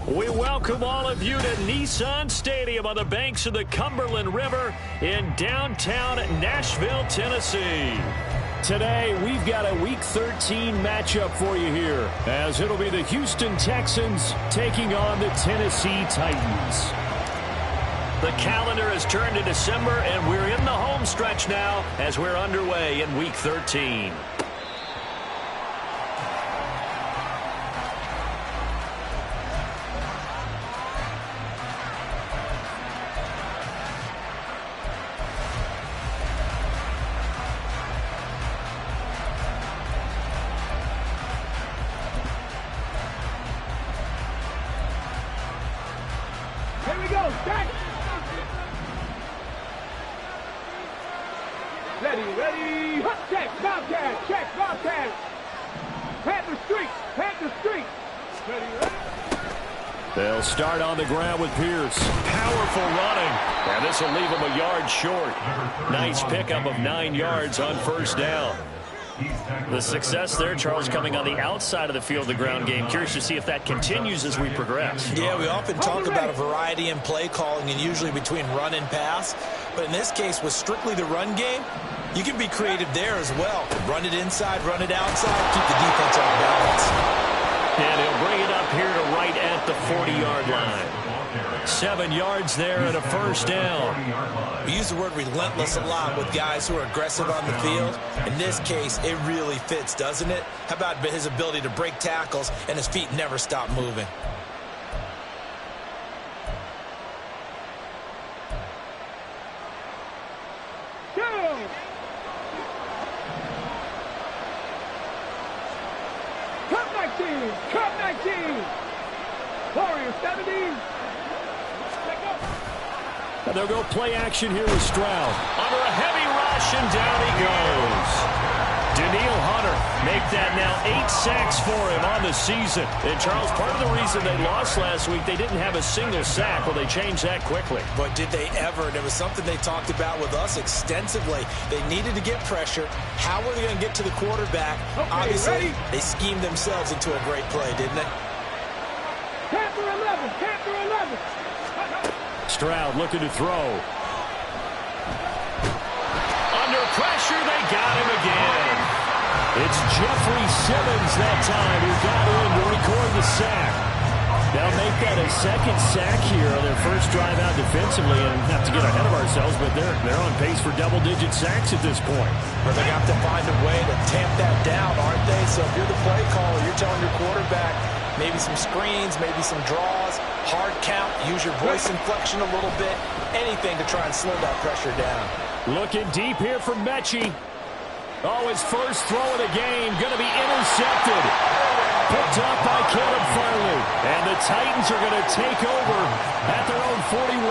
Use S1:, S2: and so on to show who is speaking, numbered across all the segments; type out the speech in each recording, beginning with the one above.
S1: We welcome all of you to Nissan Stadium on the banks of the Cumberland River in downtown Nashville, Tennessee. Today, we've got a Week 13 matchup for you here, as it'll be the Houston Texans taking on the Tennessee Titans. The calendar has turned to December, and we're in the home stretch now as we're underway in Week 13.
S2: Ready, hot check, Bobcat, Panther Street, ready.
S1: They'll start on the ground with Pierce. Powerful running, and this will leave him a yard short. Nice pickup of 9 yards on first down. The success there, Charles, coming on the outside of the field, the ground game. Curious to see if that continues as we progress.
S3: Yeah, we often talk about a variety in play calling and usually between run and pass. But in this case, with strictly the run game, you can be creative there as well. Run it inside, run it outside, keep the defense off balance.
S1: And he'll bring it up here to right at the 40-yard line. 7 yards there and a first down.
S3: We use the word relentless a lot with guys who are aggressive on the field. In this case, it really fits, doesn't it? How about his ability to break tackles and his feet never stop moving?
S2: Cup 19, Warriors 17.
S1: And they'll go play action here with Stroud. Under a heavy rush, and down he goes. Daniil Hunter make that now 8 sacks for him on the season. And, Charles, part of the reason they lost last week, they didn't have a single sack. Well, they changed that quickly.
S3: But did they ever? And it was something they talked about with us extensively. They needed to get pressure. How were they going to get to the quarterback?
S2: Okay,
S3: obviously,
S2: ready?
S3: They schemed themselves into a great play, didn't they?
S2: Panther 11.
S1: Stroud looking to throw. Under pressure, they got him again. It's Jeffrey Simmons that time who got in to record the sack. They'll make that a second sack here on their first drive out defensively, and not to get ahead of ourselves, but they're on pace for double-digit sacks at this point.
S3: But they have to find a way to tamp that down, aren't they? So if you're the play caller, you're telling your quarterback maybe some screens, maybe some draws, hard count, use your voice inflection a little bit, anything to try and slow that pressure down.
S1: Looking deep here for Mechie. Oh, his first throw of the game going to be intercepted. Picked up by Caleb Farley. And the Titans are going to take over at their own 41.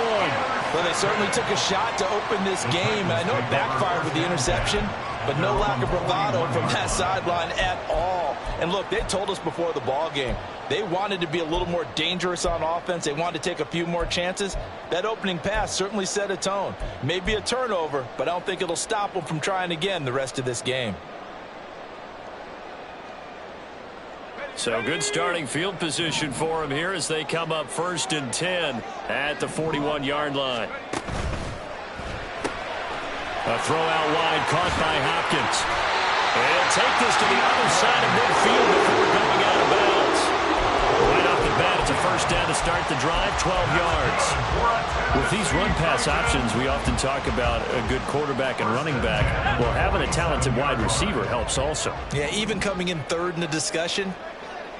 S3: Well, they certainly took a shot to open this game. I know it backfired with the interception, but no lack of bravado from that sideline at all. And look, they told us before the ball game, they wanted to be a little more dangerous on offense. They wanted to take a few more chances. That opening pass certainly set a tone. Maybe a turnover, but I don't think it'll stop them from trying again the rest of this game.
S1: So good starting field position for them here as they come up 1st and 10 at the 41-yard line. A throw out wide caught by Hopkins. And he'll take this to the other side of midfield before going out of bounds. Right off the bat, it's a first down to start the drive, 12 yards. With these run-pass options, we often talk about a good quarterback and running back. Well, having a talented wide receiver helps also.
S3: Yeah, even coming in third in the discussion,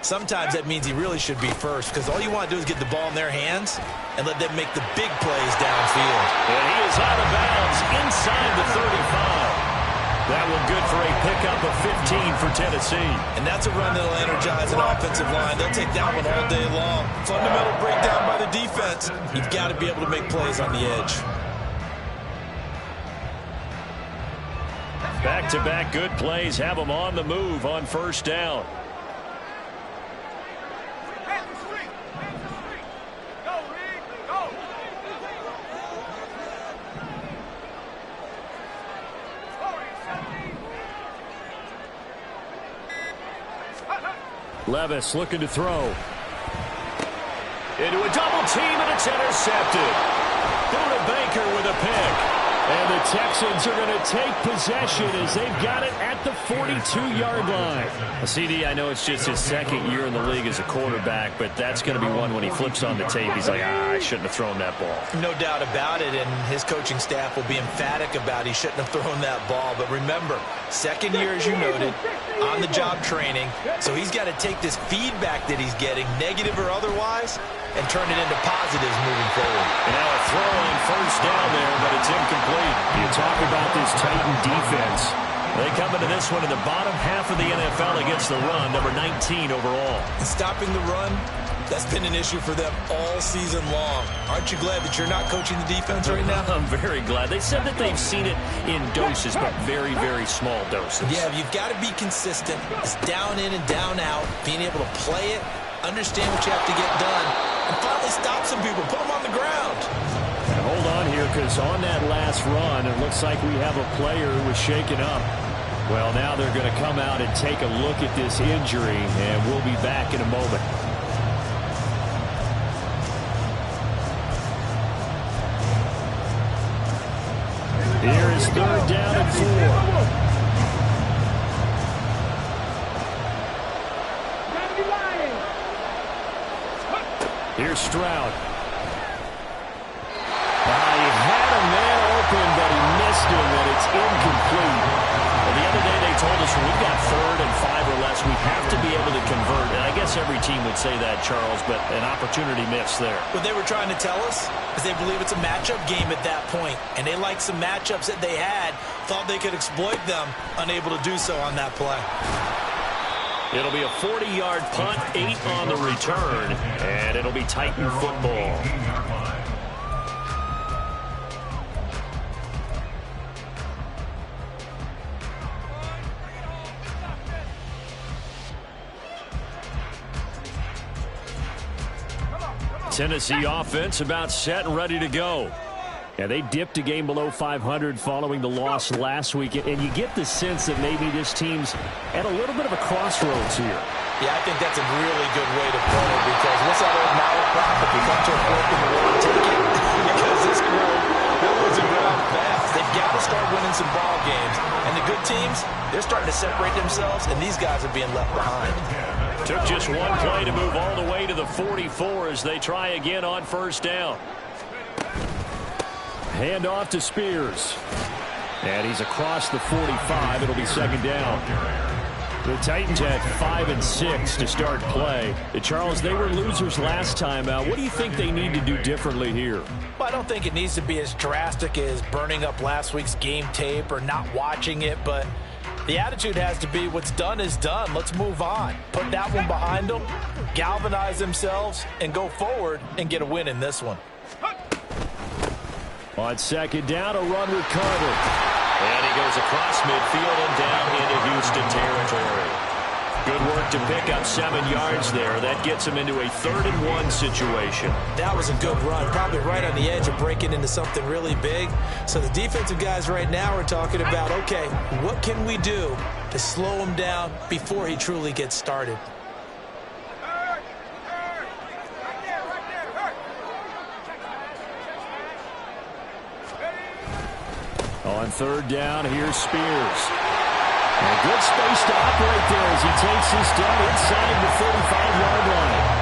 S3: sometimes that means he really should be first, because all you want to do is get the ball in their hands and let them make the big plays downfield.
S1: And he is out of bounds inside the 35. That one good for a pickup of 15 for Tennessee.
S3: And that's a run that'll energize an offensive line. They'll take that one all day long. Fundamental breakdown by the defense. You've got to be able to make plays on the edge.
S1: Back-to-back good plays have them on the move on first down. Levis looking to throw. Into a double team, and it's intercepted. Buda Baker with a pick. And the Texans are going to take possession as they've got it at the 42-yard line. CD, I know it's just his second year in the league as a quarterback, but that's going to be one when he flips on the tape. He's like, I shouldn't have thrown that ball.
S3: No doubt about it, and his coaching staff will be emphatic about he shouldn't have thrown that ball. But remember, second year, as you noted, on-the-job training. So he's got to take this feedback that he's getting, negative or otherwise, and turn it into positives moving forward.
S1: And now a throw on first down there, but it's incomplete. You talk about this Titan defense. They come into this one in the bottom half of the NFL against the run, number 19 overall.
S3: And stopping the run, that's been an issue for them all season long. Aren't you glad that you're not coaching the defense right now?
S1: I'm very glad. They said that they've seen it in doses, but very, very small doses.
S3: Yeah, you've got to be consistent. It's down in and down out, being able to play it, understand what you have to get done, and finally stop some people, put them on the ground.
S1: And hold on here, because on that last run, it looks like we have a player who was shaken up. Well, now they're going to come out and take a look at this injury, and we'll be back in a moment. Here is third down and 4. Here's Stroud. He had a man open, but he missed him, and it's incomplete. Well, the other day they told us when we've got 3rd and 5 or less, we have to be able to convert. And I guess every team would say that, Charles, but an opportunity missed there.
S3: What they were trying to tell us is they believe it's a matchup game at that point, and they liked some matchups that they had, thought they could exploit them, unable to do so on that play.
S1: It'll be a 40-yard punt, 8 on the return, and it'll be Titan football. Tennessee offense about set and ready to go. Yeah, they dipped a game below 500 following the loss last week, and you get the sense that maybe this team's at a little bit of a crossroads here.
S3: Yeah, I think that's a really good way to put it, because what's that old malaprop? If you come to a fork in the road, take it, because this crew, they're losing ground fast. They've got to start winning some ball games, and the good teams, they're starting to separate themselves, and these guys are being left behind.
S1: Took just one play to move all the way to the 44 as they try again on first down. Hand off to Spears. And he's across the 45. It'll be second down. The Titans had 5 and 6 to start play. Charles, they were losers last time out. What do you think they need to do differently here?
S3: Well, I don't think it needs to be as drastic as burning up last week's game tape or not watching it, but the attitude has to be what's done is done. Let's move on. Put that one behind them, galvanize themselves, and go forward and get a win in this one.
S1: On second down, a run with Carter. And he goes across midfield and down into Houston territory. Good work to pick up 7 yards there. That gets him into a 3rd and 1 situation. That was a good run, probably right on the edge of breaking into something really big. So the defensive guys right now are talking about, okay, what can we do to slow him down before he truly gets started? On third down, here's Spears. And a good space to operate there as he takes this down inside the 35-yard line.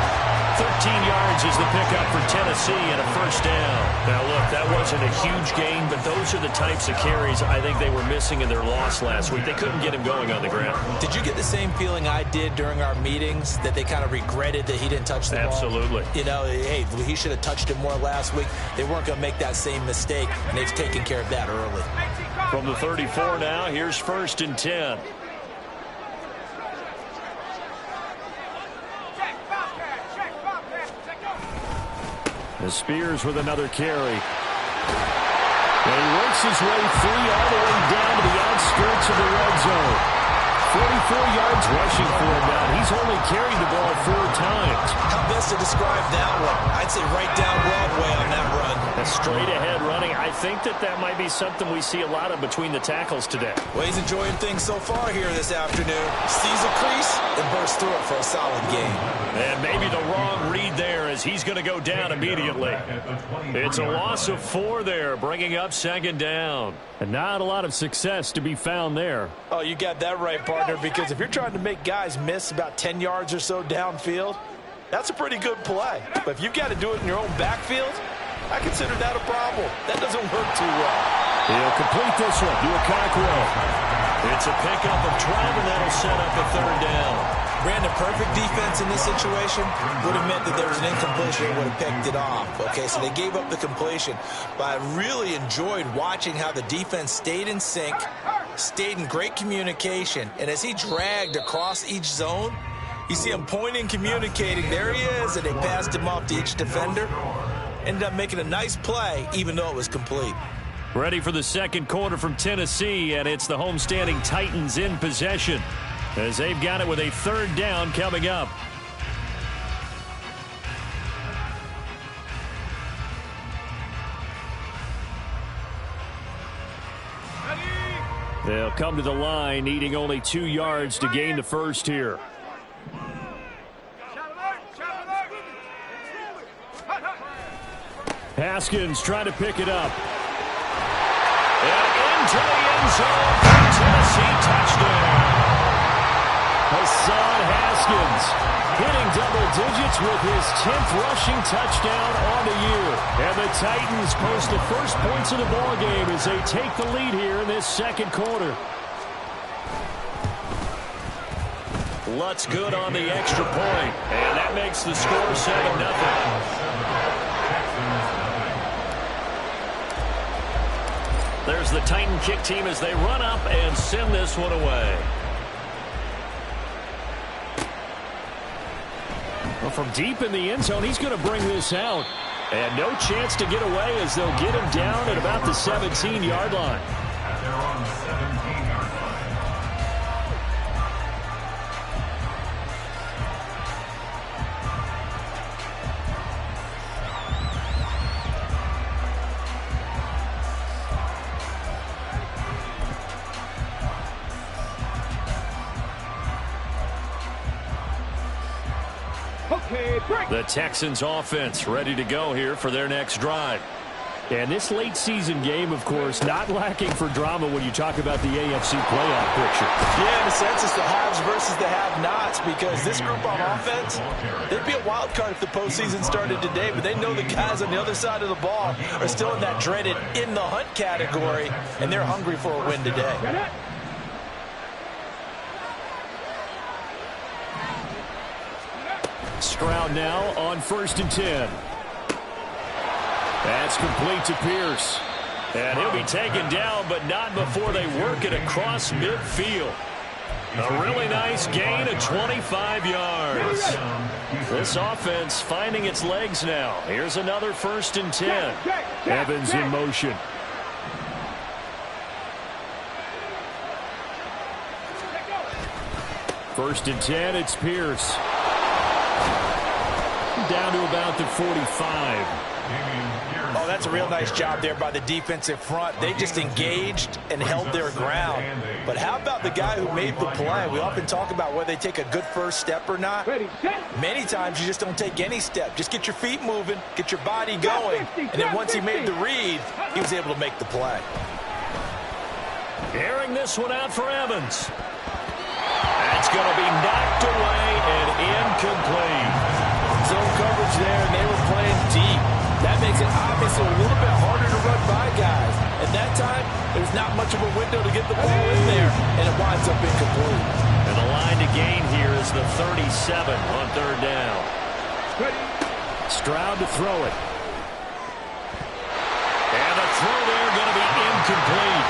S1: 13 yards is the pickup for Tennessee and a first down. Now, look, that wasn't a huge gain, but those are the types of carries I think they were missing in their loss last week. They couldn't get him going on the ground. Did you get the same feeling I did during our meetings, that they kind of regretted that he didn't touch the ball? Absolutely. You know, hey, he should have touched it more last week. They weren't going to make that same mistake, and they've taken care of that early. From the 34 now, here's 1st and 10. The Spears with another carry. And he works his way free all the way down to the outskirts of the red zone. 44 yards rushing for him now. He's only carried the ball 4 times.
S3: How best to describe that one? I'd say right down Broadway on that run.
S1: A straight ahead running. I think that might be something we see a lot of between the tackles today.
S3: Well, he's enjoying things so far here this afternoon. Sees a crease and bursts through it for a solid gain.
S1: And maybe the wrong read there as he's going to go down immediately. It's a loss of 4 there, bringing up 2nd down. And not a lot of success to be found there.
S3: Oh, you got that right, partner, because if you're trying to make guys miss about 10 yards or so downfield, that's a pretty good play. But if you've got to do it in your own backfield, I consider that a problem. That doesn't work too well.
S1: He'll complete this one to a Cockrell. It's a pickup of 12, and that'll set up a 3rd down.
S3: Brandon, perfect defense in this situation would have meant that there was an incompletion and would have picked it off. Okay, so they gave up the completion. But I really enjoyed watching how the defense stayed in sync, stayed in great communication. And as he dragged across each zone, you see him pointing, communicating. There he is, and they passed him off to each defender. Ended up making a nice play, even though it was complete.
S1: Ready for the 2nd quarter from Tennessee, and it's the homestanding Titans in possession as they've got it with a 3rd down coming up. They'll come to the line, needing only 2 yards to gain the 1st here. Haskins trying to pick it up. And into the end zone for Tennessee touchdown. Hassan Haskins hitting double digits with his 10th rushing touchdown on the year. And the Titans post the first points of the ballgame as they take the lead here in this 2nd quarter. Lutz good on the extra point. And that makes the score 7-0. There's the Titan kick team as they run up and send this one away. Well, from deep in the end zone, he's going to bring this out. And no chance to get away as they'll get him down at about the 17-yard line. The Texans offense ready to go here for their next drive. And this late season game, of course, not lacking for drama when you talk about the AFC playoff picture.
S3: Yeah, in a sense, it's the haves versus the have-nots, because this group on offense, they'd be a wild card if the postseason started today, but they know the guys on the other side of the ball are still in that dreaded in-the-hunt category, and they're hungry for a win today.
S1: Stroud now on 1st and 10. That's complete to Pierce. And he'll be taken down, but not before they work it across midfield. A really nice gain of 25 yards. This offense finding its legs now. Here's another 1st and 10. Evans in motion. First and 10, it's Pierce. Down to about the 45.
S3: Oh, that's a real nice job there by the defensive front. They just engaged and held their ground. But how about the guy who made the play? We often talk about whether they take a good first step or not. Many times you just don't take any step. Just get your feet moving, get your body going, and then once he made the read, he was able to make the play.
S1: Airing this one out for Evans. That's going to be knocked away and incomplete.
S3: Zone coverage there, and they were playing deep. That makes it obviously a little bit harder to run by guys. At that time, there's not much of a window to get the ball in there, and it winds up incomplete.
S1: And the line to gain here is the 37 on 3rd down. Stroud to throw it. And the throw there going to be incomplete.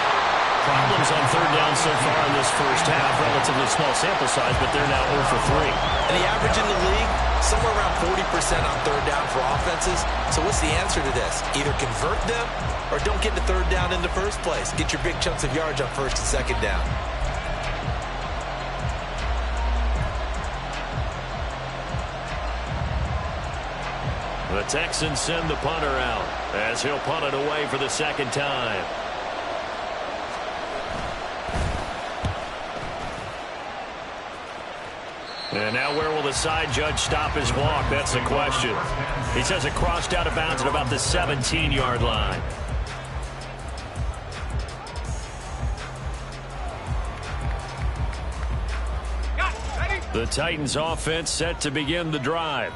S1: problems on third down so far in this first half. Relatively small sample size, but they're now 0 for 3.
S3: And the average in the league, somewhere around 40% on third down for offenses. So what's the answer to this? Either convert them or don't get to third down in the first place. Get your big chunks of yards on first and second down.
S1: The Texans send the punter out as he'll punt it away for the second time. And now where will the side judge stop his walk? That's the question. He says it crossed out of bounds at about the 17-yard line. The Titans offense set to begin the drive.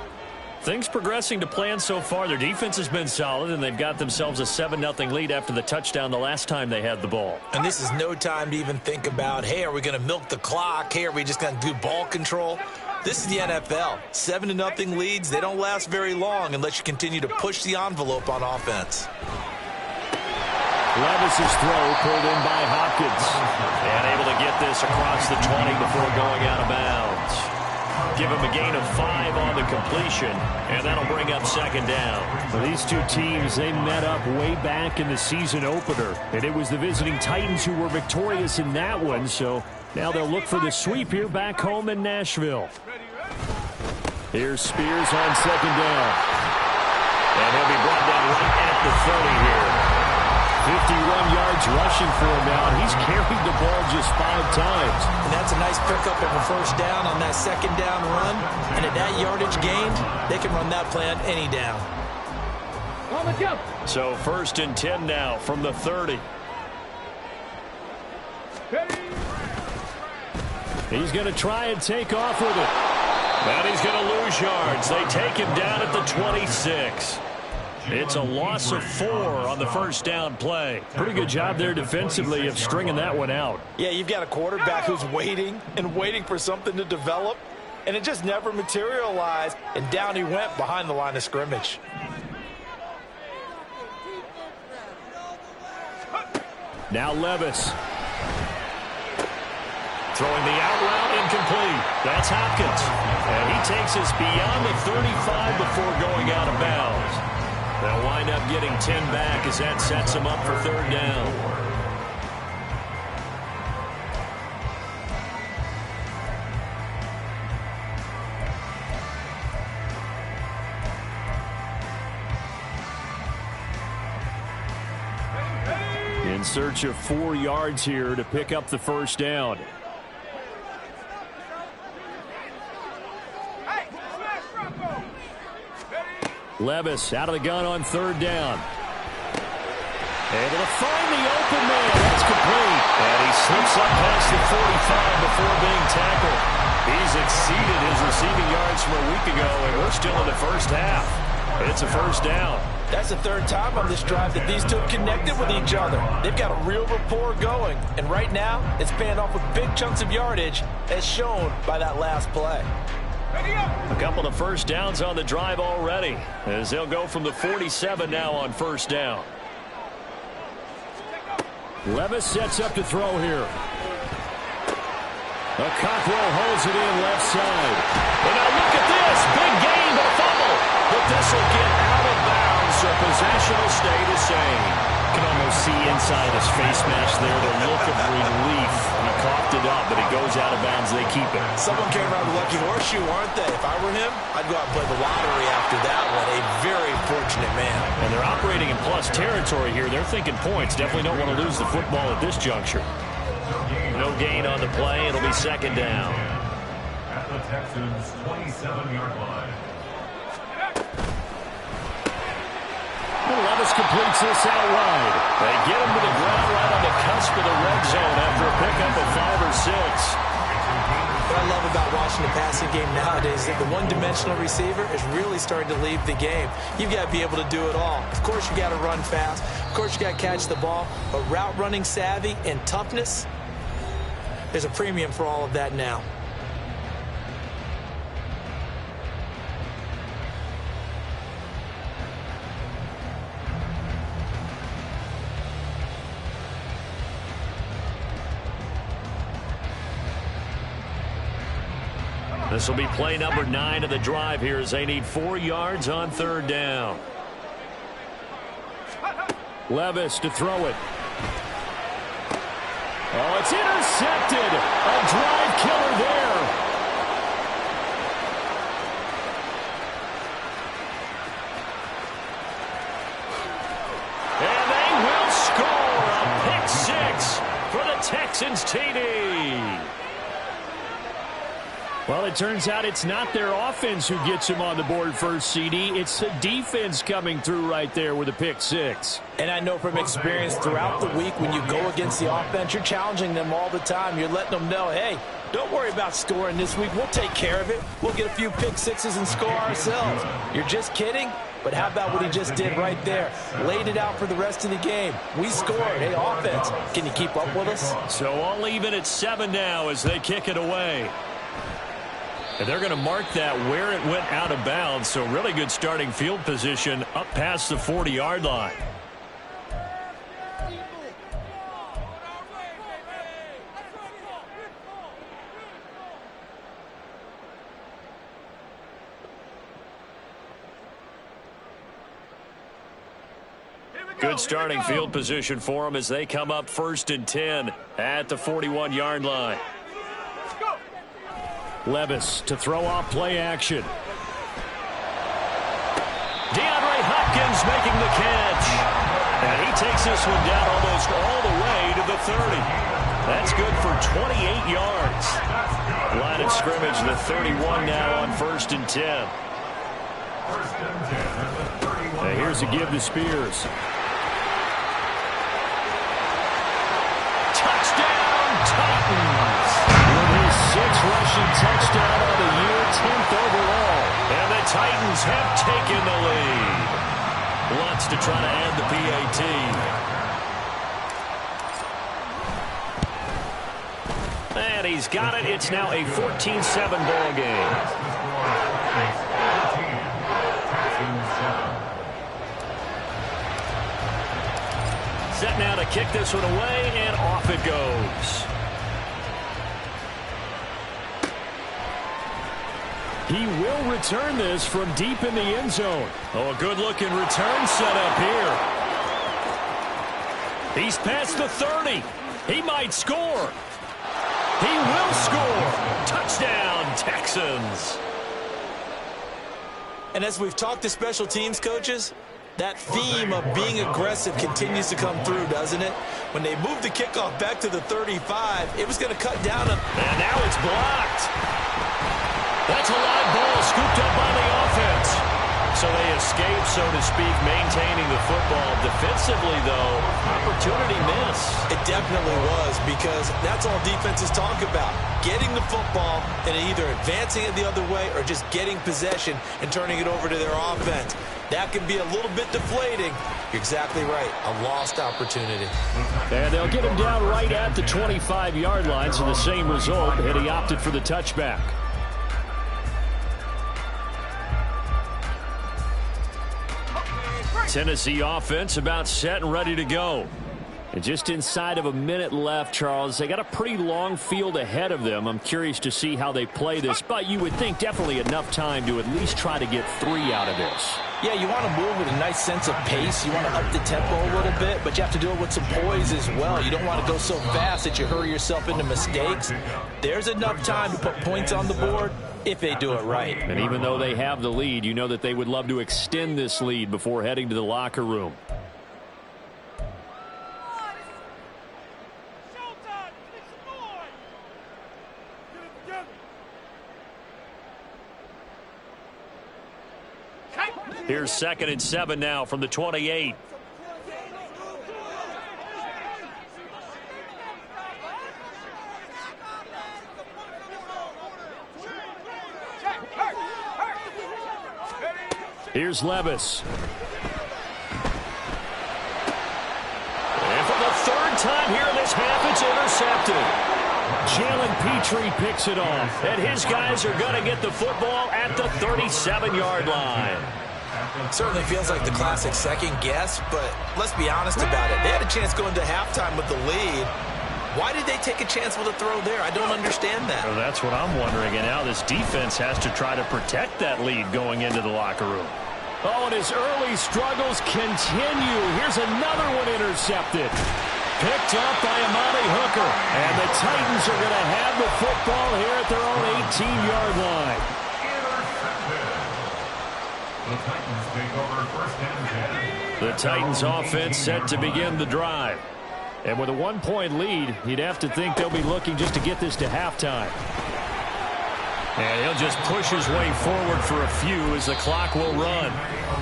S1: Things progressing to plan so far. Their defense has been solid, and they've got themselves a 7-0 lead after the touchdown the last time they had the ball.
S3: And this is no time to even think about, hey, are we going to milk the clock? Hey, are we just going to do ball control? This is the NFL. 7-0 leads, they don't last very long unless you continue to push the envelope on offense.
S1: Levis's throw pulled in by Hopkins. And able to get this across the 20 before going out of bounds. Give him a gain of 5 on the completion, and that'll bring up second down.
S4: Well, these two teams, they met up way back in the season opener, and it was the visiting Titans who were victorious in that one, so now they'll look for the sweep here back home in Nashville. Here's Spears on second down.
S1: And he'll be brought down right at the 30 here.
S4: 51 yards rushing for him now, and he's carried the ball just 5 times.
S3: And that's a nice pickup of a first down on that second down run. And at that yardage gained, they can run that play on any down.
S2: On the jump.
S1: So 1st and 10 now from the 30.
S4: He's going to try and take off with it.
S1: And he's going to lose yards. They take him down at the 26. It's a loss of 4 on the first down play.
S4: Pretty good job there defensively of stringing that one out.
S3: Yeah, you've got a quarterback who's waiting and waiting for something to develop, and it just never materialized, and down he went behind the line of scrimmage.
S4: Now Levis.
S1: Throwing the out route incomplete. That's Hopkins. And he takes us beyond the 35 before going out of bounds. They'll wind up getting 10 back as that sets them up for third down.
S4: In search of 4 yards here to pick up the first down. Levis out of the gun on third down. Able to find the open man. That's complete.
S1: And he slips up past the 45 before being tackled. He's exceeded his receiving yards from a week ago, and we're still in the first half. It's a first down.
S3: That's the 3rd time on this drive that these two have connected with each other. They've got a real rapport going, and right now it's paying off with big chunks of yardage, as shown by that last play.
S1: A couple of first downs on the drive already, as they'll go from the 47 now on first down.
S4: Levis sets up to throw here. A Cockrell holds it in left side.
S1: And now look at this. Big gain, but a fumble. But this will get out of bounds, so possession will stay the same.
S4: You can almost see inside his face mask there the look of relief. He coughed it up, but it goes out of bounds. They keep it.
S3: Someone came around the lucky horseshoe, aren't they? If I were him, I'd go out and play the lottery after that one. A very fortunate man.
S1: And they're operating in plus territory here. They're thinking points. Definitely don't want to lose the football at this juncture. No gain on the play. It'll be second down.
S5: At the Texans' 27-yard line.
S4: Levis completes this out wide.
S1: They get him to the ground right on the cusp of the red zone after a pickup of 5 or 6.
S3: What I love about watching the passing game nowadays is that the one-dimensional receiver is really starting to leave the game. You've got to be able to do it all. Of course, you got to run fast. Of course, you got to catch the ball. But route running savvy and toughness, there's a premium for all of that now.
S1: This will be play number 9 of the drive here as they need 4 yards on 3rd down.
S4: Levis to throw it. Oh, it's intercepted. A drive killer there.
S1: And they will score a pick 6 for the Texans TD.
S4: Well, it turns out it's not their offense who gets them on the board first, CD. It's the defense coming through right there with a pick 6.
S3: And I know from experience throughout the week when you go against the offense, you're challenging them all the time. You're letting them know, hey, don't worry about scoring this week. We'll take care of it. We'll get a few pick 6s and score ourselves. You're just kidding? But how about what he just did right there? Laid it out for the rest of the game. We scored. Hey, offense, can you keep up with us?
S1: So all even at 7 now as they kick it away. And they're going to mark that where it went out of bounds. So really good starting field position up past the 40-yard line. Good starting field position for them as they come up 1st and 10 at the 41-yard line.
S4: Levis to throw off play action.
S1: DeAndre Hopkins making the catch. And he takes this one down almost all the way to the 30. That's good for 28 yards. Line of scrimmage, the 31 now on 1st and 10.
S4: Now here's a give to Spears.
S1: Touchdown, Titans.
S4: With his 6th rushing touchdown of the year, 10th overall.
S1: And the Titans have taken the lead. Wants to try to add the PAT. And he's got it. It's now a 14-7 ball game. Set now to kick this one away, and off it goes.
S4: He will return this from deep in the end zone.
S1: Oh, a good-looking return setup here. He's past the 30. He might score. He will score. Touchdown, Texans.
S3: And as we've talked to special teams coaches, that theme of being aggressive continues to come through, doesn't it? When they moved the kickoff back to the 35, it was going to cut down.
S1: And now it's blocked. That's a live ball scooped up by the offense. So they escape, so to speak, maintaining the football. Defensively, though, opportunity miss.
S3: It definitely was, because that's all defenses talk about. Getting the football and either advancing it the other way or just getting possession and turning it over to their offense. That can be a little bit deflating. You're exactly right. A lost opportunity.
S4: And they'll get him down right at the 25-yard line, so the same result, and he opted for the touchback.
S1: Tennessee offense about set and ready to go.
S4: And just inside of a minute left, Charles. They got a pretty long field ahead of them. I'm curious to see how they play this, but you would think definitely enough time to at least try to get 3 out of this.
S3: Yeah, you want to move with a nice sense of pace. You want to up the tempo a little bit, but you have to do it with some poise as well. You don't want to go so fast that you hurry yourself into mistakes. There's enough time to put points on the board if they do it right.
S4: And even though they have the lead, you know that they would love to extend this lead before heading to the locker room.
S1: Here's 2nd and 7 now from the 28.
S4: Here's Levis.
S1: And for the 3rd time here in this half, it's intercepted.
S4: Jalen Petrie picks it off.
S1: And his guys are going to get the football at the 37-yard line.
S3: Certainly feels like the classic second guess, but let's be honest about it. They had a chance going to halftime with the lead. Why did they take a chance with a throw there? I don't understand that.
S4: Well, that's what I'm wondering. And now this defense has to try to protect that lead going into the locker room. Oh, and his early struggles continue. Here's another one intercepted. Picked up by Amani Hooker. And the Titans are going to have the football here at their own 18-yard line.
S5: The Titans take over first and 10.
S1: The Titans offense set to begin the drive.
S4: And with a 1-point lead, you'd have to think they'll be looking just to get this to halftime.
S1: And he'll just push his way forward for a few as the clock will run.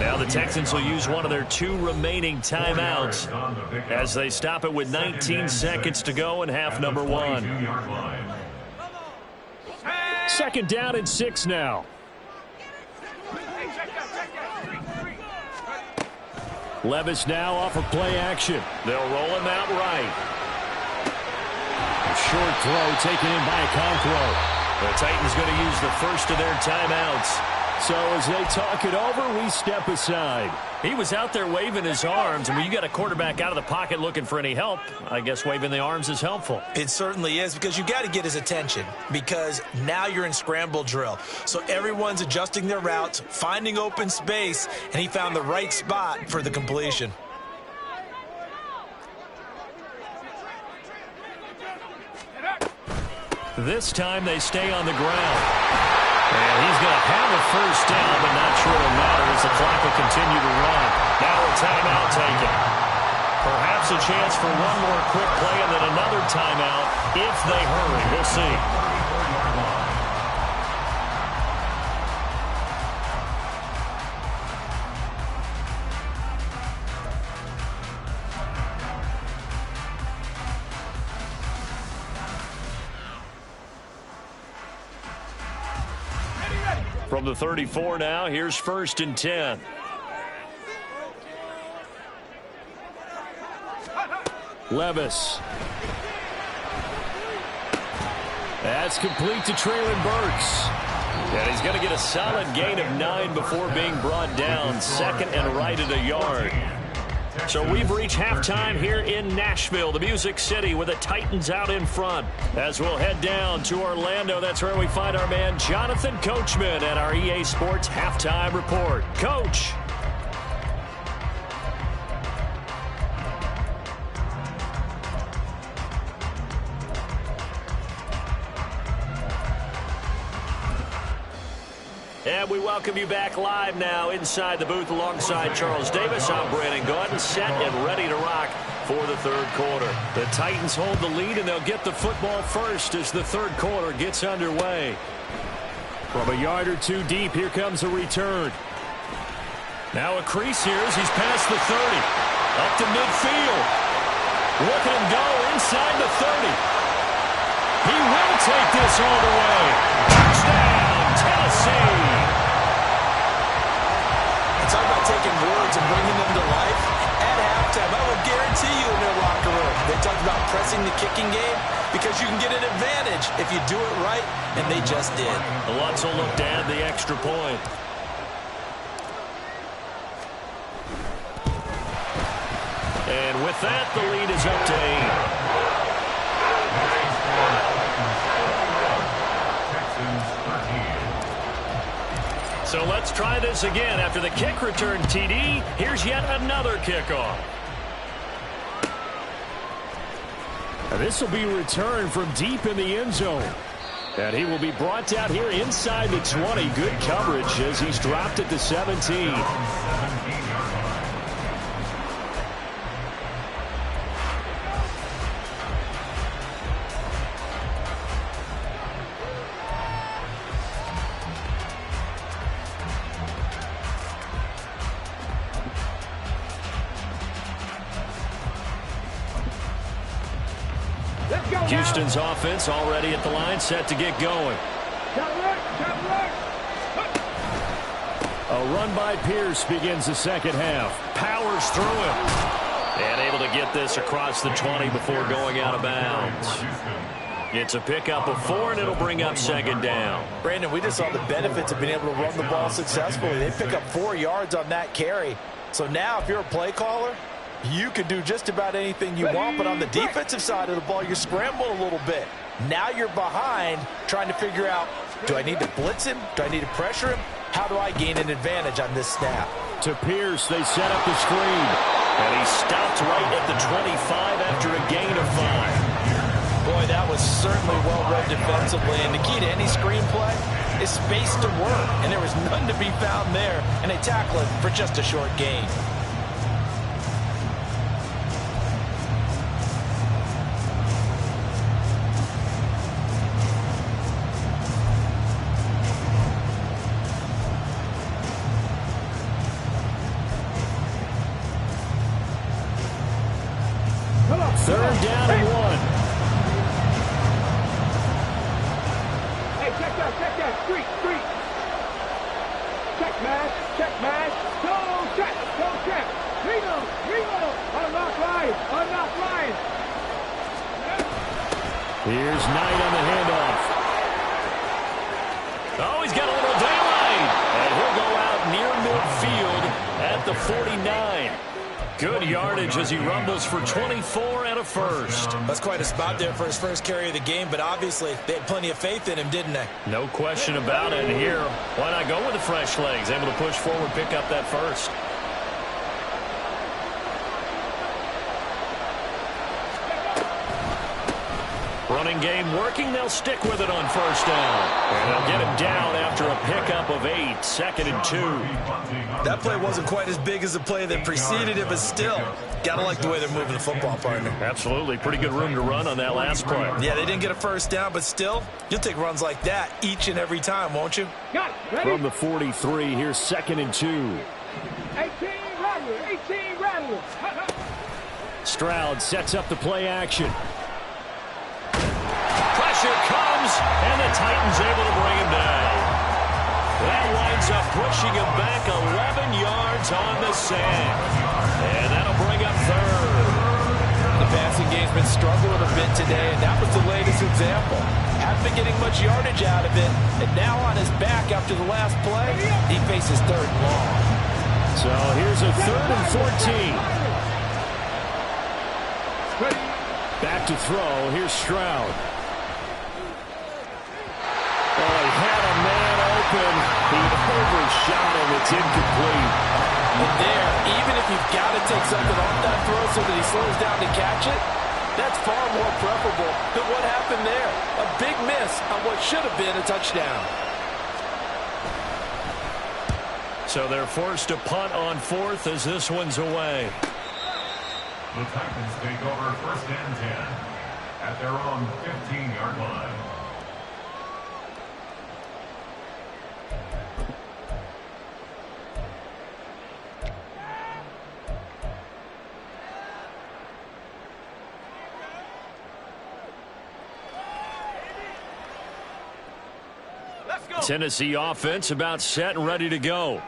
S1: Now the Texans will use one of their 2 remaining timeouts as they stop it with 19 seconds to go in half number 1.
S4: 2nd down and 6 now. Levis now off of play action.
S1: They'll roll him out right.
S4: A short throw taken in by Okonkwo.
S1: The Titans going to use the first of their timeouts.
S4: So as they talk it over, we step aside.
S1: He was out there waving his arms. And when you got a quarterback out of the pocket looking for any help, I guess waving the arms is helpful.
S3: It certainly is, because you got to get his attention, because now you're in scramble drill. So everyone's adjusting their routes, finding open space, and he found the right spot for the completion.
S1: This time they stay on the ground. And he's going to have a first down, but not sure it'll matter as the clock will continue to run. Now a timeout taken. Perhaps a chance for one more quick play and then another timeout if they hurry. We'll see. From the 34 now, here's 1st and 10.
S4: Levis. That's complete to Traylon Burks.
S1: And he's going to get a solid gain of 9 before being brought down. 2nd and right at a yard. So we've reached halftime here in Nashville, the Music City, with the Titans out in front. As we'll head down to Orlando, that's where we find our man Jonathan Coachman at our EA Sports Halftime Report. Coach. And we welcome you back live now inside the booth alongside Charles Davis. I'm Brandon Gaudin, set and ready to rock for the 3rd quarter. The Titans hold the lead, and they'll get the football first as the 3rd quarter gets underway.
S4: From a yard or 2 deep, here comes a return.
S1: Now a crease here as he's past the 30. Up to midfield. Look at him go inside the 30. He will take this all the way. Touchdown, Tennessee.
S3: Talk about taking words and bringing them to life. At halftime, I will guarantee you in their locker room, they talked about pressing the kicking game because you can get an advantage if you do it right, and they just did.
S1: Lutz will look to add the extra point. And with that, the lead is up to 8. So let's try this again. After the kick return TD, here's yet another kickoff.
S4: This will be returned from deep in the end zone. And he will be brought down here inside the 20. Good coverage as he's dropped at the 17.
S1: Houston's offense already at the line, set to get going.
S4: A run by Pierce begins the 2nd half.
S1: Powers through him. And able to get this across the 20 before going out of bounds. It's a pickup of 4, and it'll bring up 2nd down.
S3: Brandon, we just saw the benefits of being able to run the ball successfully. They pick up 4 yards on that carry. So now if you're a play caller, You can do just about anything you want, but on the defensive side of the ball, you're scrambling a little bit. Now you're behind, trying to figure out, do I need to blitz him? Do I need to pressure him? How do I gain an advantage on this snap?
S4: To Pierce, they set up the screen.
S1: And he stopped right at the 25 after a gain of 5.
S3: Boy, that was certainly well-read defensively, and the key to any screenplay is space to work, and there was none to be found there, and they tackle it for just a short gain.
S4: Third down and 1.
S2: Hey, check that. Street. Check mash. Go, check. Rego. Unlock line.
S4: Here's Knight on the handoff.
S1: Oh, he's got a little daylight. And he'll go out near midfield at the 49. Good yardage as he rumbles for 24 and a first.
S3: That's quite a spot there for his first carry of the game, but obviously they had plenty of faith in him, didn't they?
S1: No question about it. And here, why not go with the fresh legs? Able to push forward, pick up that first. Running game working. They'll stick with it on first down. And they'll get him down after a pickup of 8. 2nd and 2.
S3: That play wasn't quite as big as the play that preceded it, but still, gotta like the way they're moving the football, partner.
S1: Absolutely. Pretty good room to run on that last play.
S3: Yeah, they didn't get a first down, but still, you'll take runs like that each and every time, won't you?
S2: Got it. Ready?
S4: From the 43, here's 2nd and 2.
S2: 18 Rattler.
S4: Stroud sets up the play action.
S1: Pressure comes, and the Titans able to bring him down. That winds up pushing him back 11 yards on the sand. And that'll bring up 3rd.
S3: The passing game's been struggling a bit today, and that was the latest example. Haven't been getting much yardage out of it, and now on his back after the last play, he faces 3rd and long.
S4: So here's a 3rd and 14. Back to throw. Here's Stroud. Oh, he had a man open. He overshot him. It's incomplete.
S3: And there, even if you've got to take something off that throw so that he slows down to catch it, that's far more preferable than what happened there. A big miss on what should have been a touchdown.
S1: So they're forced to punt on 4th as this one's away.
S5: The Titans take over 1st and 10 at their own 15-yard line.
S1: Tennessee offense about set and ready to go.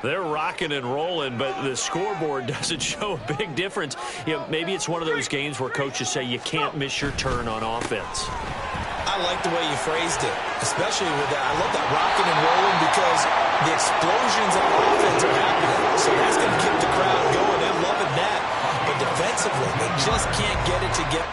S1: They're rocking and rolling, but the scoreboard doesn't show a big difference. You know, maybe it's one of those games where coaches say you can't miss your turn on offense.
S3: I like the way you phrased it, especially with that. I love that rocking and rolling because the explosions on offense are happening. So that's going to keep the crowd going. They're loving that. But defensively, they just can't get it together.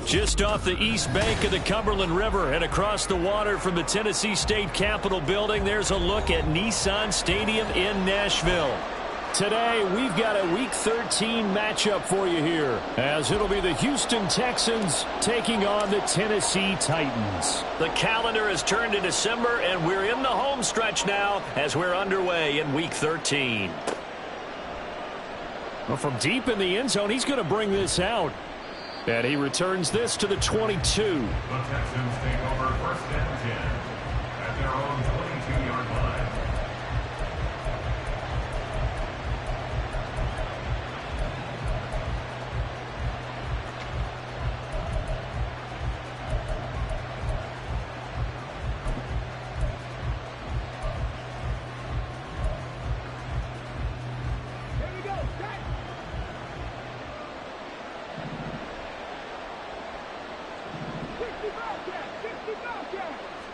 S1: Just off the east bank of the Cumberland River and across the water from the Tennessee State Capitol building, there's a look at Nissan Stadium in Nashville. Today, we've got a Week 13 matchup for you here, as it'll be the Houston Texans taking on the Tennessee Titans. The calendar has turned to December, and we're in the home stretch now as we're underway in Week 13.
S4: Well, from deep in the end zone, he's going to bring this out. And he returns this to the 22.
S5: The Texans take over 1st and 10 at their own 22-yard line.
S2: Here we go.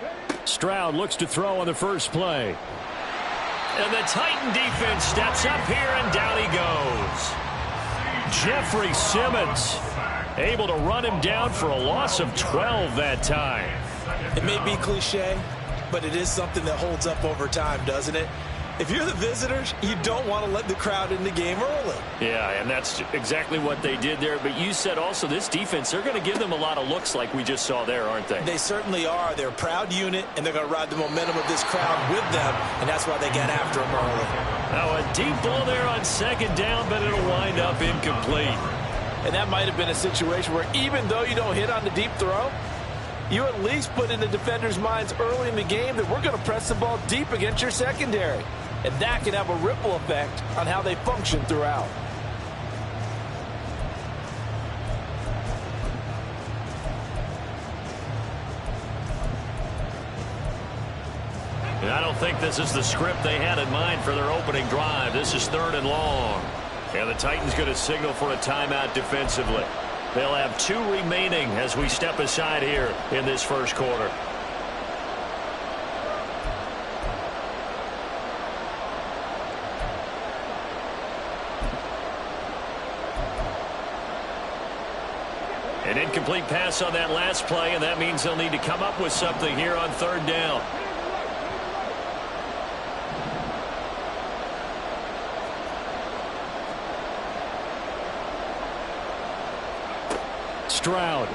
S2: Set.
S4: Stroud looks to throw on the first play.
S1: And the Titan defense steps up here, and down he goes. Jeffrey Simmons able to run him down for a loss of 12 that time.
S3: It may be cliche, but it is something that holds up over time, doesn't it? If you're the visitors, you don't want to let the crowd in the game early.
S1: Yeah, and that's exactly what they did there. But you said also this defense, they're going to give them a lot of looks like we just saw there, aren't they?
S3: They certainly are. They're a proud unit, and they're going to ride the momentum of this crowd with them, and that's why they get after them early.
S1: Now a deep ball there on 2nd down, but it'll wind up incomplete.
S3: And that might have been a situation where even though you don't hit on the deep throw, you at least put in the defenders' minds early in the game that we're going to press the ball deep against your secondary. And that can have a ripple effect on how they function throughout.
S1: And I don't think this is the script they had in mind for their opening drive. This is 3rd and long. And the Titans going to signal for a timeout defensively. They'll have 2 remaining as we step aside here in this first quarter. An incomplete pass on that last play, and that means they'll need to come up with something here on 3rd down.
S4: Stroud.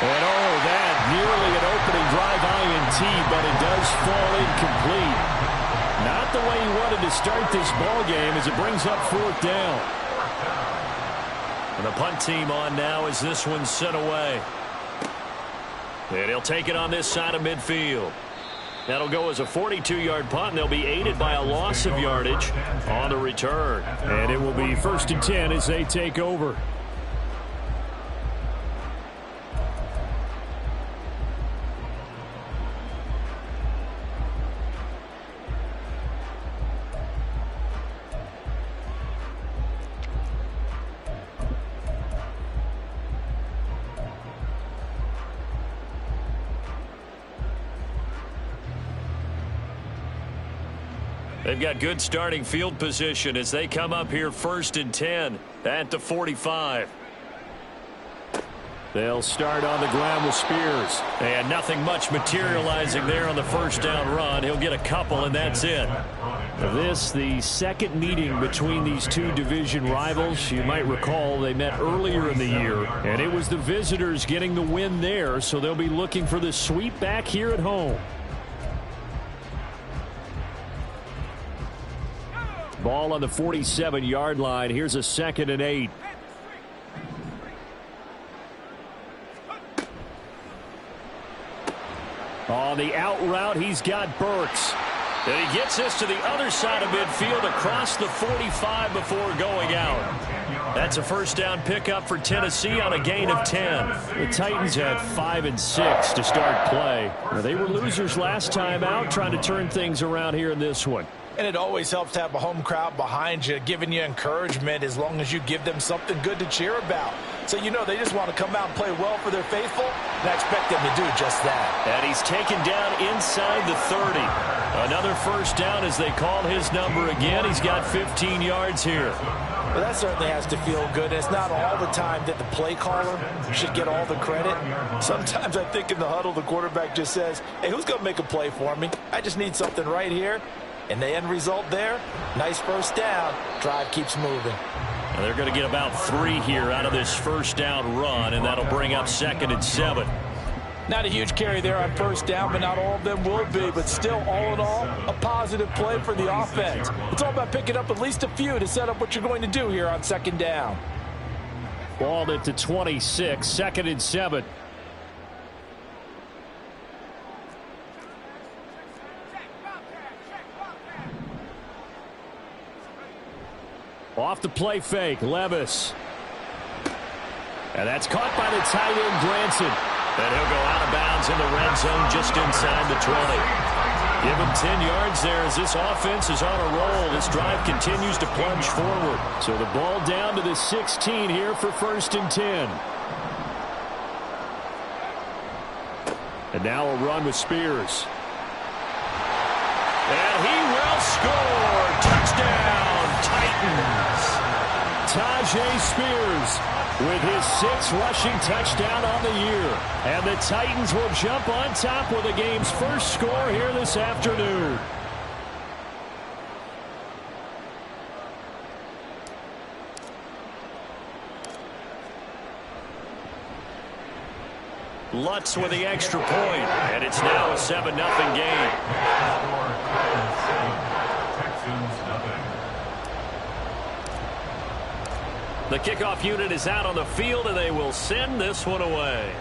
S4: And that nearly an opening drive INT, but it does fall incomplete. Not the way he wanted to start this ball game as it brings up 4th down.
S1: And the punt team on now as this one's sent away. And he'll take it on this side of midfield. That'll go as a 42-yard punt, and they'll be aided by a loss of yardage on the return.
S4: And it will be 1st and 10 as they take over.
S1: They've got good starting field position as they come up here 1st and 10 at the 45.
S4: They'll start on the ground with Spears.
S1: And nothing much materializing there on the 1st down run. He'll get a couple, and that's it.
S4: This, the second meeting between these 2 division rivals. You might recall they met earlier in the year, and it was the visitors getting the win there, so they'll be looking for the sweep back here at home. Ball on the 47-yard line. Here's a 2nd and 8. On the out route, he's got Burks.
S1: And he gets this to the other side of midfield across the 45 before going out. That's a first down pickup for Tennessee on a gain of 10.
S4: The Titans had 5 and 6 to start play. Now, they were losers last time out, trying to turn things around here in this one.
S3: And it always helps to have a home crowd behind you, giving you encouragement as long as you give them something good to cheer about. So you know they just want to come out and play well for their faithful, and I expect them to do just that.
S1: And he's taken down inside the 30. Another first down as they call his number again. He's got 15 yards here.
S3: But that certainly has to feel good. It's not all the time that the play caller should get all the credit. Sometimes I think in the huddle the quarterback just says, hey, who's going to make a play for me? I just need something right here. And the end result there, nice first down. Drive keeps moving.
S1: And they're going to get about 3 here out of this first down run, and that'll bring up 2nd and 7.
S3: Not a huge carry there on first down, but not all of them will be. But still, all in all, a positive play for the offense. It's all about picking up at least a few to set up what you're going to do here on 2nd down.
S4: Balled it to 26, 2nd and 7. Off the play fake, Levis. And that's caught by the tight end, Granson.
S1: And he'll go out of bounds in the red zone just inside the 20. Give him 10 yards there as this offense is on a roll. This drive continues to plunge forward.
S4: So the ball down to the 16 here for 1st and 10. And now a run with Spears.
S1: And he will score. Touchdown, Titans.
S4: Tajay Spears with his 6th rushing touchdown on the year. And the Titans will jump on top with the game's first score here this afternoon.
S1: Lutz with the extra point, and it's now a 7-0 game. The kickoff unit is out on the field, and they will send this one away.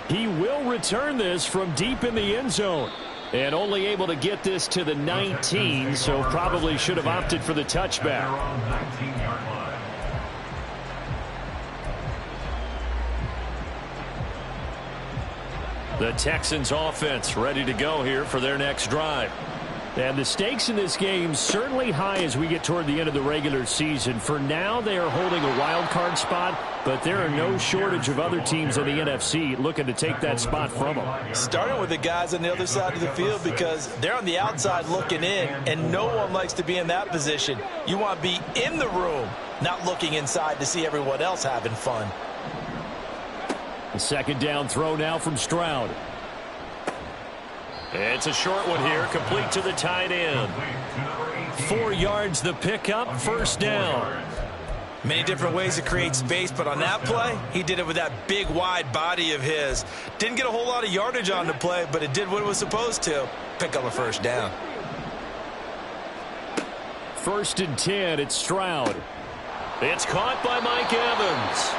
S4: He will return this from deep in the end zone. And only able to get this to the 19, so probably should have opted for the touchback.
S1: The Texans offense ready to go here for their next drive.
S4: And the stakes in this game certainly high as we get toward the end of the regular season. For now, they are holding a wild card spot, but there are no shortage of other teams in the NFC looking to take that spot from them.
S3: Starting with the guys on the other side of the field because they're on the outside looking in, and no one likes to be in that position. You want to be in the room, not looking inside to see everyone else having fun.
S4: The 2nd down throw now from Stroud.
S1: It's a short one here, complete to the tight end. 4 yards the pickup, 1st down.
S3: Many different ways to create space, but on that play, he did it with that big, wide body of his. Didn't get a whole lot of yardage on the play, but it did what it was supposed to. Pick up a 1st down.
S4: 1st and 10, it's Stroud.
S1: It's caught by Mike Evans.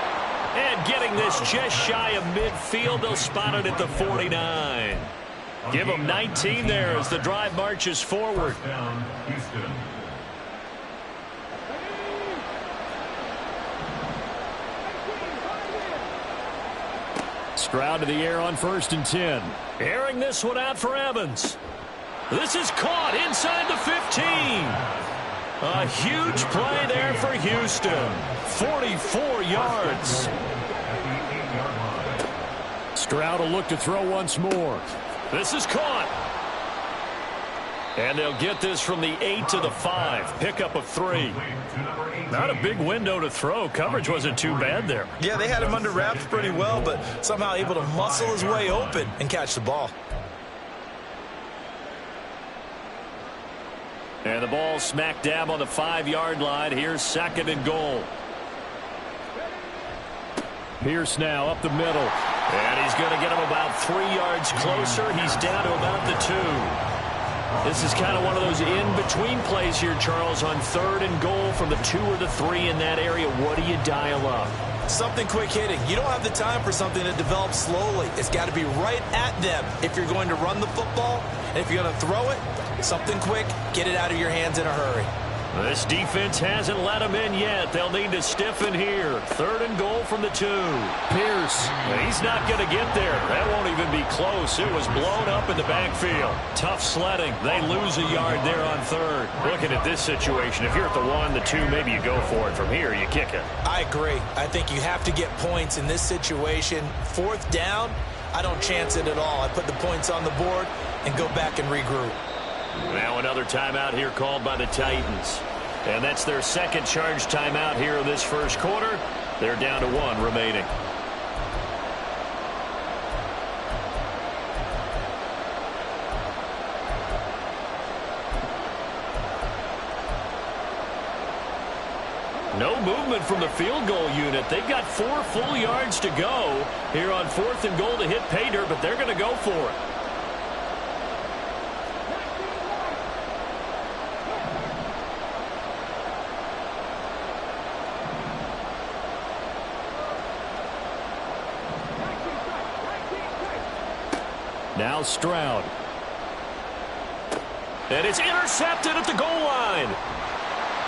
S1: And getting this just shy of midfield, they'll spot it at the 49. Give them 19 there as the drive marches forward.
S4: Stroud to the air on 1st and 10.
S1: Airing this one out for Evans. This is caught inside the 15. A huge play there for Houston. 44 yards.
S4: Stroud will look to throw once more.
S1: This is caught. And they'll get this from the 8 to the 5. Pickup of 3. Not a big window to throw. Coverage wasn't too bad there.
S3: Yeah, they had him under wraps pretty well, but somehow able to muscle his way open and catch the ball.
S1: And the ball smack dab on the 5-yard line. Here's 2nd and goal.
S4: Pierce now up the middle.
S1: And he's going to get him about 3 yards closer. He's down to about the 2. This is kind of one of those in-between plays here, Charles, on 3rd and goal from the 2 or the 3 in that area. What do you dial up?
S3: Something quick hitting. You don't have the time for something that develops slowly. It's got to be right at them if you're going to run the football. And if you're going to throw it, something quick, get it out of your hands in a hurry.
S1: This defense hasn't let them in yet. They'll need to stiffen here. 3rd and goal from the 2. Pierce, he's not going to get there. That won't even be close. It was blown up in the backfield. Tough sledding. They lose a yard there on 3rd. Looking at this situation, if you're at the 1, the 2, maybe you go for it. From here, you kick it.
S3: I agree. I think you have to get points in this situation. 4th down, I don't chance it at all. I put the points on the board and go back and regroup.
S1: Now another timeout here called by the Titans. And that's their 2nd charge timeout here in this 1st quarter. They're down to 1 remaining. No movement from the field goal unit. They've got 4 full yards to go here on 4th and goal to hit pay dirt, but they're going to go for it. Now Stroud. And it's intercepted at the goal line.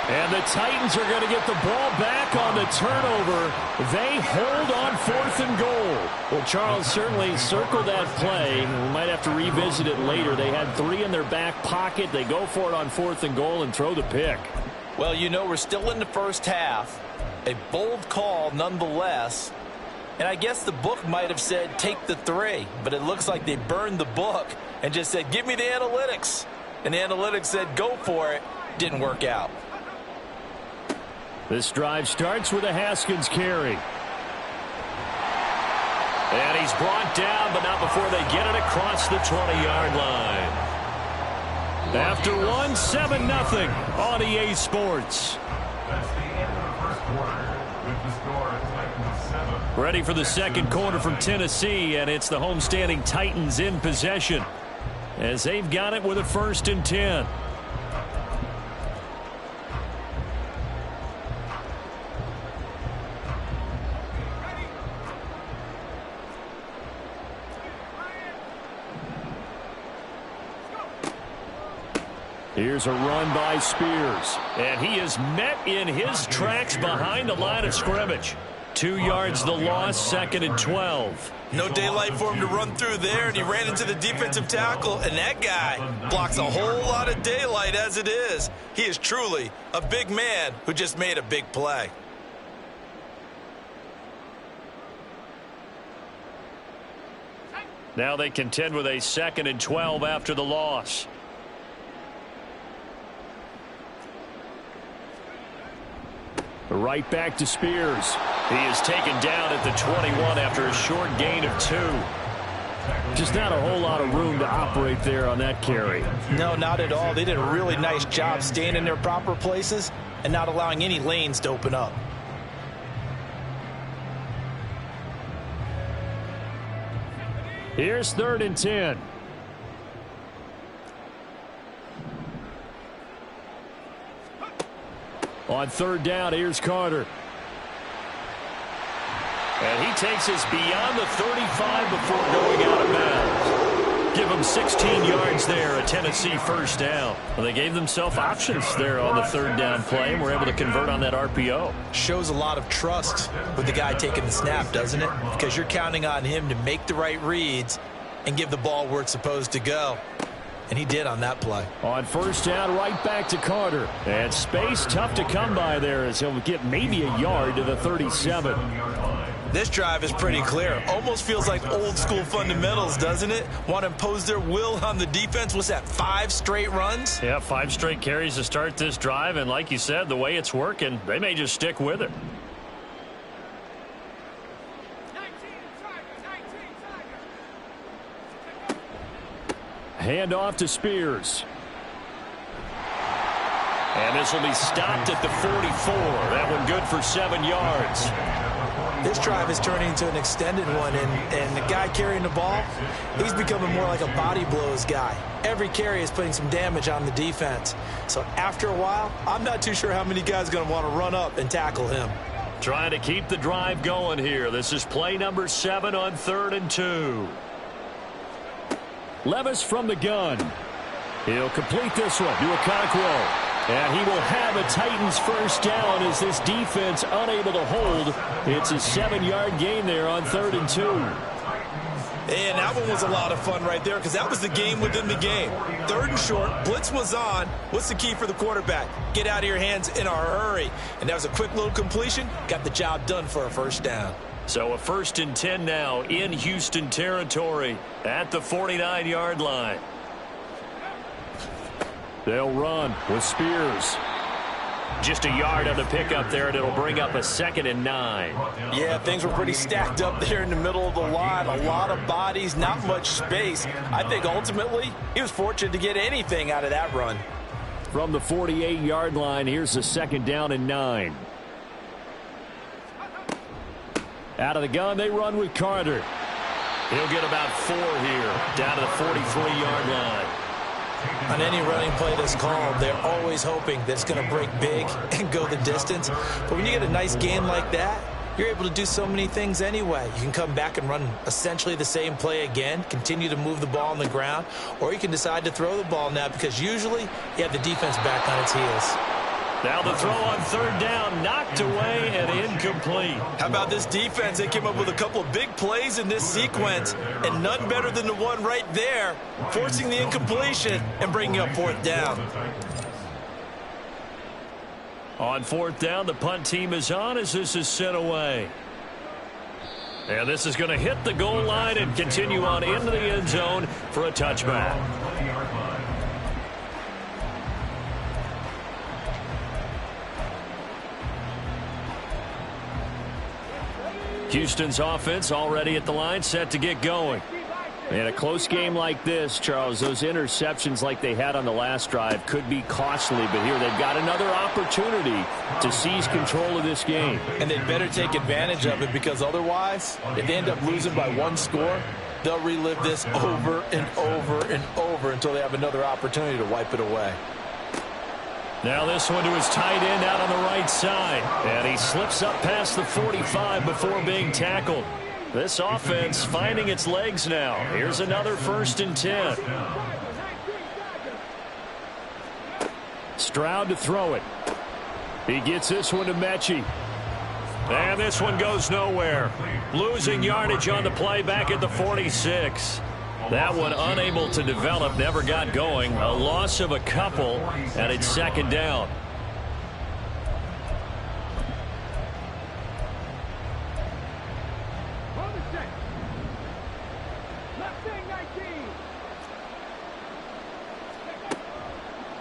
S1: And the Titans are going to get the ball back on the turnover. They hold on 4th and goal. Well, Charles, certainly circled that play. We might have to revisit it later. They had 3 in their back pocket. They go for it on 4th and goal and throw the pick.
S3: Well, you know, we're still in the first half. A bold call nonetheless. And I guess the book might have said take the 3, but it looks like they burned the book and just said give me the analytics. And the analytics said go for it. Didn't work out.
S1: This drive starts with a Haskins carry. And he's brought down, but not before they get it across the 20-yard line. After 1, 7-0 on EA Sports.
S5: That's the end of the 1st quarter with the score Titans 7.
S1: Ready for the 2nd quarter from Tennessee, and it's the homestanding Titans in possession as they've got it with a 1st and 10. Here's a run by Spears, and he is met in his tracks behind the line of scrimmage. 2 yards the loss, 2nd and 12.
S3: No daylight for him to run through there, and he ran into the defensive tackle, and that guy blocks a whole lot of daylight as it is. He is truly a big man who just made a big play.
S1: Now they contend with a 2nd and 12 after the loss. Right back to Spears. He is taken down at the 21 after a short gain of 2. Just not a whole lot of room to operate there on that carry.
S3: No, not at all. They did a really nice job staying in their proper places and not allowing any lanes to open up.
S1: Here's 3rd and 10. On 3rd down, here's Carter. And he takes us beyond the 35 before going out of bounds. Give him 16 yards there, a Tennessee 1st down. Well, they gave themselves options there on the 3rd down play and were able to convert on that RPO.
S3: Shows a lot of trust with the guy taking the snap, doesn't it? Because you're counting on him to make the right reads and give the ball where it's supposed to go. And he did on that play.
S1: On 1st down, right back to Carter. And space tough to come by there as he'll get maybe a yard to the 37.
S3: This drive is pretty clear. Almost feels like old school fundamentals, doesn't it? Want to impose their will on the defense. What's that, 5 straight runs?
S1: Yeah, 5 straight carries to start this drive. And like you said, the way it's working, they may just stick with it. Hand off to Spears. And this will be stopped at the 44. That one good for 7 yards.
S3: This drive is turning into an extended one, and the guy carrying the ball, he's becoming more like a body blows guy. Every carry is putting some damage on the defense. So after a while, I'm not too sure how many guys are going to want to run up and tackle him.
S1: Trying to keep the drive going here. This is play number 7 on 3rd and 2.
S4: Levis from the gun. He'll complete this one to Okonkwo. And he will have a Titans first down as this defense unable to hold. It's a 7-yard gain there on 3rd and 2.
S3: And that one was a lot of fun right there because that was the game within the game. 3rd and short, blitz was on. What's the key for the quarterback? Get out of your hands in a hurry. And that was a quick little completion. Got the job done for a first down.
S1: So a 1st and 10 now in Houston territory at the 49-yard line.
S4: They'll run with Spears.
S1: Just a yard on the pickup there, and it'll bring up a 2nd and 9.
S3: Yeah, things were pretty stacked up there in the middle of the line. A lot of bodies, not much space. I think ultimately he was fortunate to get anything out of that run.
S4: From the 48-yard line, here's a 2nd down and 9. Out of the gun, they run with Carter.
S1: He'll get about 4 here, down to the 43-yard line.
S3: On any running play that's called, they're always hoping that it's going to break big and go the distance. But when you get a nice gain like that, you're able to do so many things anyway. You can come back and run essentially the same play again, continue to move the ball on the ground, or you can decide to throw the ball now because usually you have the defense back on its heels.
S1: Now the throw on 3rd down, knocked away and incomplete.
S3: How about this defense? They came up with a couple of big plays in this sequence, and none better than the one right there, forcing the incompletion and bringing up 4th down.
S1: On 4th down, the punt team is on as this is sent away. And this is going to hit the goal line and continue on into the end zone for a touchback. Houston's offense already at the line, set to get going.
S4: In a close game like this, Charles, those interceptions like they had on the last drive could be costly, but here they've got another opportunity to seize control of this game.
S3: And they'd better take advantage of it because otherwise, if they end up losing by 1 score, they'll relive this over and over and over until they have another opportunity to wipe it away.
S1: Now this one to his tight end out on the right side. And he slips up past the 45 before being tackled. This offense finding its legs now. Here's another 1st and 10.
S4: Stroud to throw it. He gets this one to Mechie.
S1: And this one goes nowhere. Losing yardage on the play back at the 46. That one unable to develop, never got going. A loss of a couple, and it's 2nd down.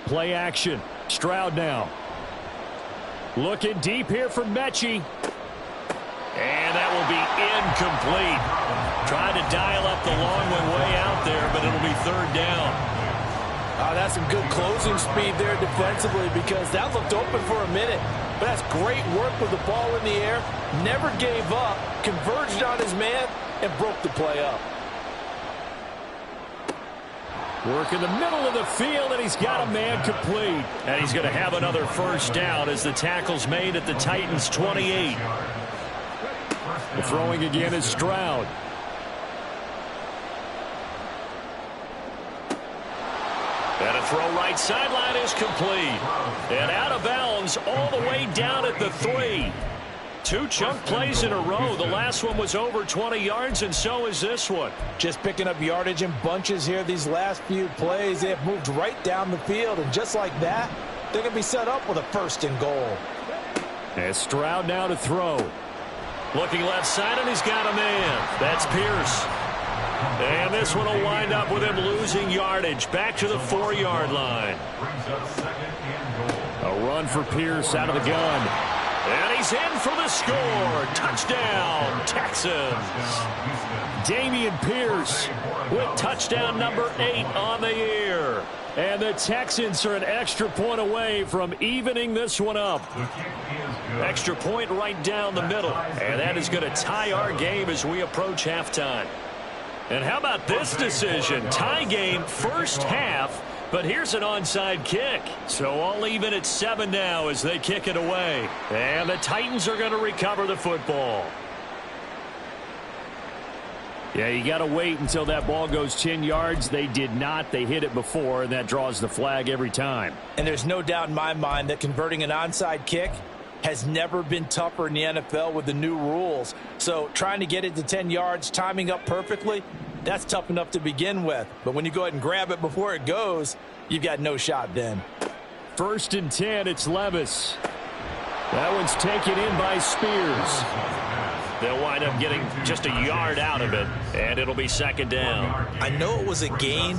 S4: Play action. Stroud now. Looking deep here for Mechie.
S1: And that will be incomplete. Trying to dial up the long one way out there, but it'll be 3rd down.
S3: That's some good closing speed there defensively because that looked open for a minute. But that's great work with the ball in the air. Never gave up, converged on his man, and broke the play up.
S4: Work in the middle of the field, and he's got a man complete.
S1: And he's going to have another 1st down as the tackle's made at the Titans' 28.
S4: The throwing again is Stroud.
S1: And a throw right sideline is complete. And out of bounds all the way down at the 3. 2 chunk plays in a row. The last one was over 20 yards, and so is this one.
S3: Just picking up yardage in bunches here. These last few plays, they have moved right down the field. And just like that, they're going to be set up with a 1st and goal.
S4: And Stroud now to throw.
S1: Looking left side, and he's got a man. That's Pierce. And this one will wind up with him losing yardage back to the 4-yard line.
S4: A run for Pierce out of the gun.
S1: And he's in for the score. Touchdown, Texans.
S4: Dameon Pierce
S1: with touchdown number 8 on the year.
S4: And the Texans are an extra point away from evening this one up.
S1: Extra point right down the middle. And that is going to tie our game as we approach halftime. And how about this decision? Tie game, first half. But here's an onside kick. So all even at 7 now as they kick it away. And the Titans are going to recover the football. Yeah, you got to wait until that ball goes 10 yards. They did not. They hit it before, and that draws the flag every time.
S3: And there's no doubt in my mind that converting an onside kick has never been tougher in the NFL with the new rules. So trying to get it to 10 yards, timing up perfectly, that's tough enough to begin with. But when you go ahead and grab it before it goes, you've got no shot then.
S4: 1st and 10, it's Levis. That one's taken in by Spears.
S1: They'll wind up getting just a yard out of it, and it'll be 2nd down.
S3: I know it was a gain,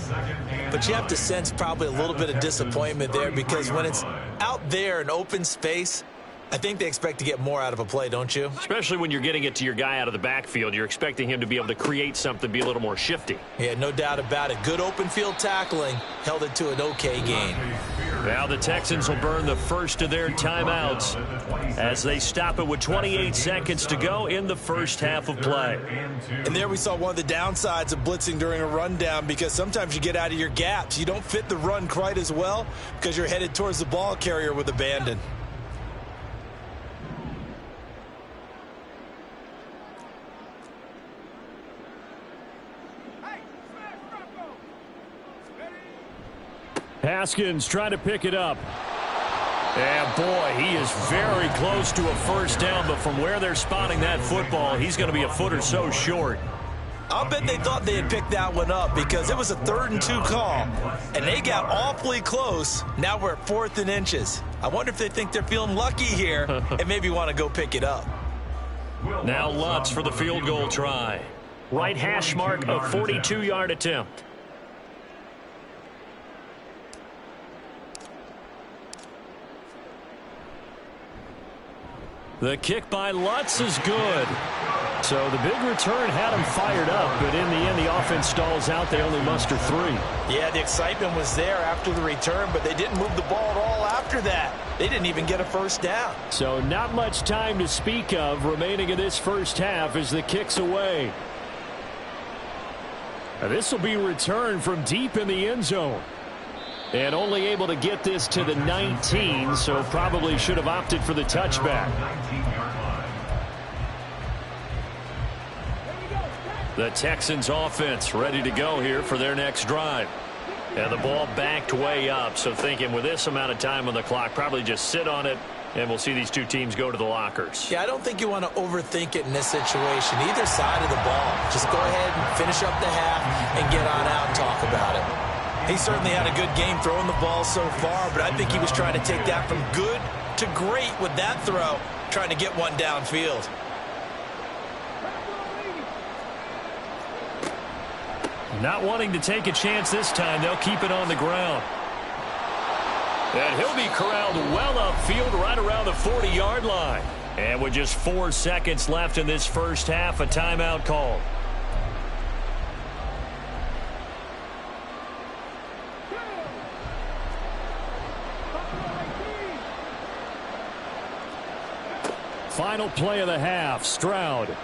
S3: but you have to sense probably a little bit of disappointment there because when it's out there in open space, I think they expect to get more out of a play, don't you?
S1: Especially when you're getting it to your guy out of the backfield. You're expecting him to be able to create something, be a little more shifty.
S3: Yeah, no doubt about it. Good open field tackling held it to an okay gain.
S1: Now the Texans will burn the first of their timeouts as they stop it with 28 seconds to go in the first half of play.
S3: And there we saw one of the downsides of blitzing during a rundown because sometimes you get out of your gaps. You don't fit the run quite as well because you're headed towards the ball carrier with abandon.
S4: Haskins trying to pick it up. And boy, he is very close to a first down, but from where they're spotting that football, he's going to be a foot or so short.
S3: I'll bet they thought they had picked that one up because it was a 3rd and 2 call, and they got awfully close. Now we're at 4th and inches. I wonder if they think they're feeling lucky here and maybe want to go pick it up.
S1: Now Lutz for the field goal try. Right hash mark, a 42-yard attempt. The kick by Lutz is good. So the big return had him fired up, but in the end, the offense stalls out. They only muster 3.
S3: Yeah, the excitement was there after the return, but they didn't move the ball at all after that. They didn't even get a first down.
S4: So not much time to speak of remaining in this first half as the kick's away. This will be returned from deep in the end zone. And only able to get this to the 19, so probably should have opted for the touchback. The Texans offense ready to go here for their next drive. And the ball backed way up, so thinking with this amount of time on the clock, probably just sit on it, and we'll see these two teams go to the lockers.
S3: Yeah, I don't think you want to overthink it in this situation. Either side of the ball. Just go ahead and finish up the half and get on out and talk about it. He certainly had a good game throwing the ball so far, but I think he was trying to take that from good to great with that throw, trying to get one downfield.
S4: Not wanting to take a chance this time, they'll keep it on the ground. And he'll be corralled well upfield right around the 40-yard line. And with just 4 seconds left in this first half, a timeout call. Final play of the half, Stroud.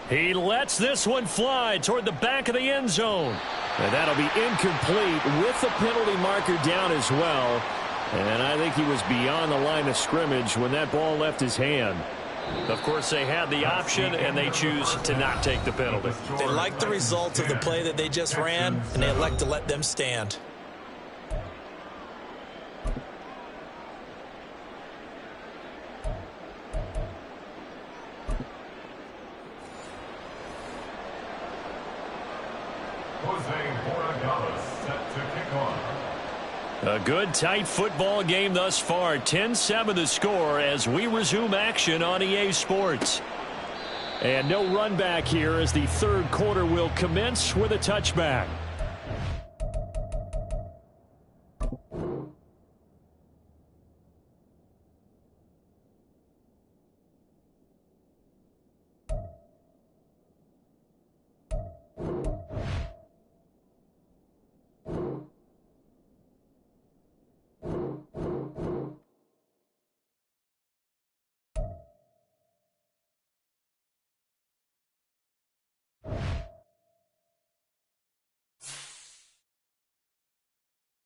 S4: He lets this one fly toward the back of the end zone. And that'll be incomplete with the penalty marker down as well. And I think he was beyond the line of scrimmage when that ball left his hand.
S1: Of course, they had the option, and they choose to not take the penalty.
S3: They like the results of the play that they just ran, and they elect to let them stand.
S1: A good, tight football game thus far. 10-7 the score as we resume action on EA Sports.
S4: And no run back here as the third quarter will commence with a touchback.